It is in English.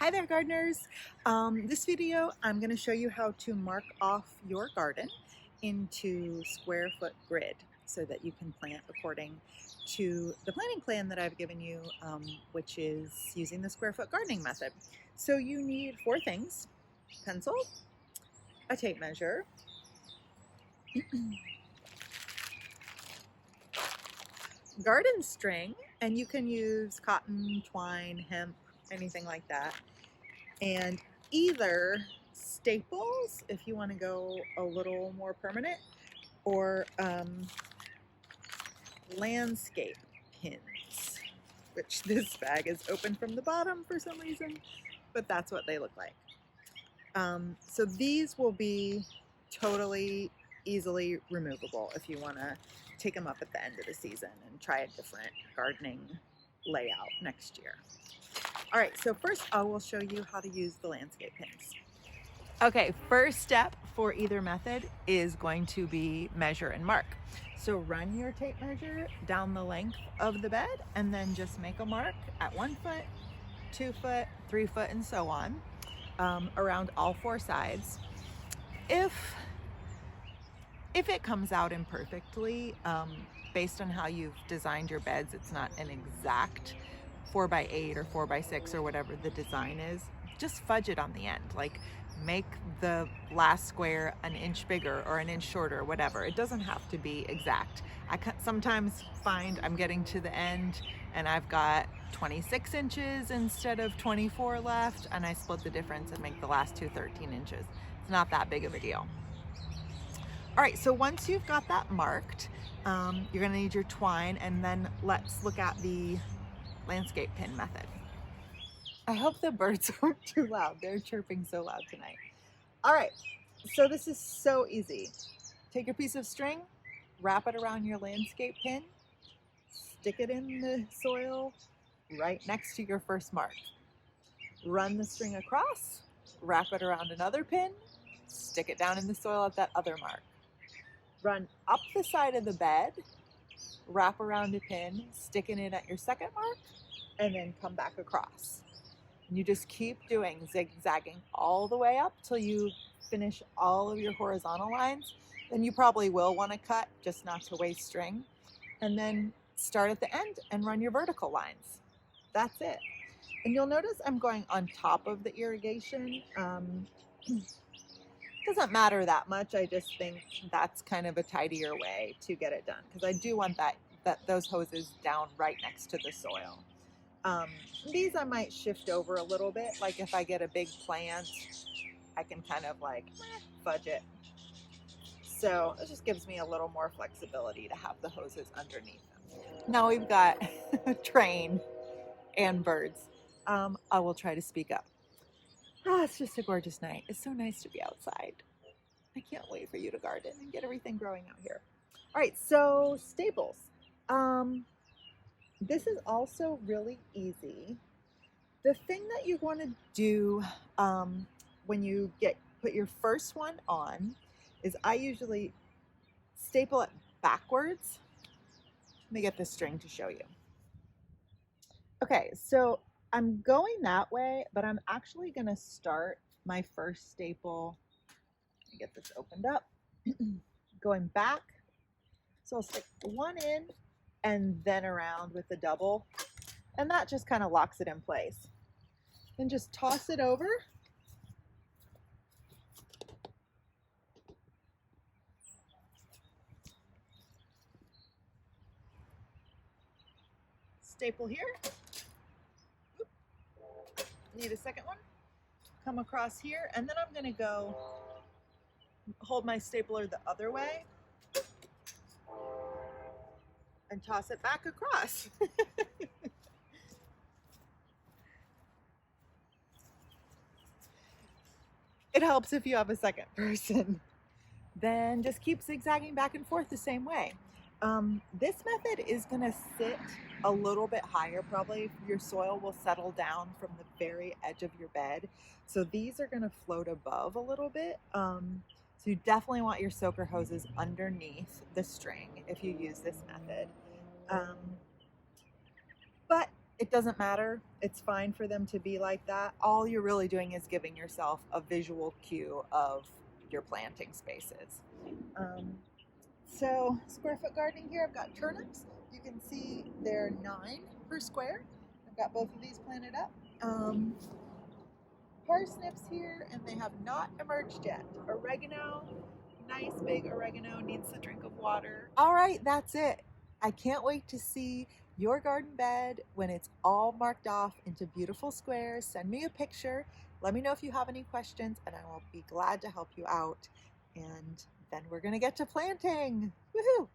Hi there, gardeners. This video, I'm going to show you how to mark off your garden into square foot grid so that you can plant according to the planting plan that I've given you, which is using the square foot gardening method. So you need four things: pencil, a tape measure, garden string, and you can use cotton, twine, hemp, anything like that, and either staples if you want to go a little more permanent, or landscape pins, which this bag is open from the bottom for some reason, but that's what they look like. So these will be totally easily removable if you want to take them up at the end of the season and try a different gardening layout next year. All right, so first I will show you how to use the landscape pins. Okay, first step for either method is going to be measure and mark. So run your tape measure down the length of the bed and then just make a mark at 1 foot, 2 foot, 3 foot, and so on, around all four sides. If it comes out imperfectly, based on how you've designed your beds, it's not an exact 4x8 or 4x6 or whatever the design is, just fudge it on the end. Like, make the last square an inch bigger or an inch shorter, whatever. It doesn't have to be exact. I sometimes find I'm getting to the end and I've got 26 inches instead of 24 left, and I split the difference and make the last two 13 inches. It's not that big of a deal. All right, so once you've got that marked, you're gonna need your twine, and then let's look at the landscape pin method. I hope the birds aren't too loud. They're chirping so loud tonight. All right, so this is so easy. Take a piece of string, wrap it around your landscape pin, stick it in the soil right next to your first mark. Run the string across, wrap it around another pin, stick it down in the soil at that other mark. Run up the side of the bed, wrap around a pin, stick it in at your second mark, and then come back across. And you just keep doing zigzagging all the way up till you finish all of your horizontal lines. Then you probably will want to cut, just not to waste string. And then start at the end and run your vertical lines. That's it. And you'll notice I'm going on top of the irrigation. Doesn't matter that much. I just think that's kind of a tidier way to get it done, because I do want those hoses down right next to the soil. These I might shift over a little bit. Like if I get a big plant, I can kind of like fudge it. So it just gives me a little more flexibility to have the hoses underneath them. Now we've got a train and birds. I will try to speak up. It's just a gorgeous night. It's so nice to be outside. I can't wait for you to garden and get everything growing out here. All right, so staples. This is also really easy. The thing that you want to do when you put your first one on is I usually staple it backwards. Let me get this string to show you. Okay, so I'm going that way, but I'm actually going to start my first staple. Let me get this opened up. Going back. So I'll stick one in and then around with the double, and that just kind of locks it in place. Then just toss it over. Staple here. Oop. Need a second one. Come across here, and then I'm going to go hold my stapler the other way and toss it back across. It helps if you have a second person. Then just keep zigzagging back and forth the same way. This method is going to sit a little bit higher. Probably your soil will settle down from the very edge of your bed. So these are going to float above a little bit. So you definitely want your soaker hoses underneath the string if you use this method. But it doesn't matter. It's fine for them to be like that. All you're really doing is giving yourself a visual cue of your planting spaces. So square foot gardening here, I've got turnips. You can see they're 9 per square. I've got both of these planted up. Parsnips here, and they have not emerged yet. Oregano, nice big oregano, needs a drink of water. All right, that's it. I can't wait to see your garden bed when it's all marked off into beautiful squares. Send me a picture. Let me know if you have any questions, and I will be glad to help you out. And then we're gonna get to planting. Woohoo!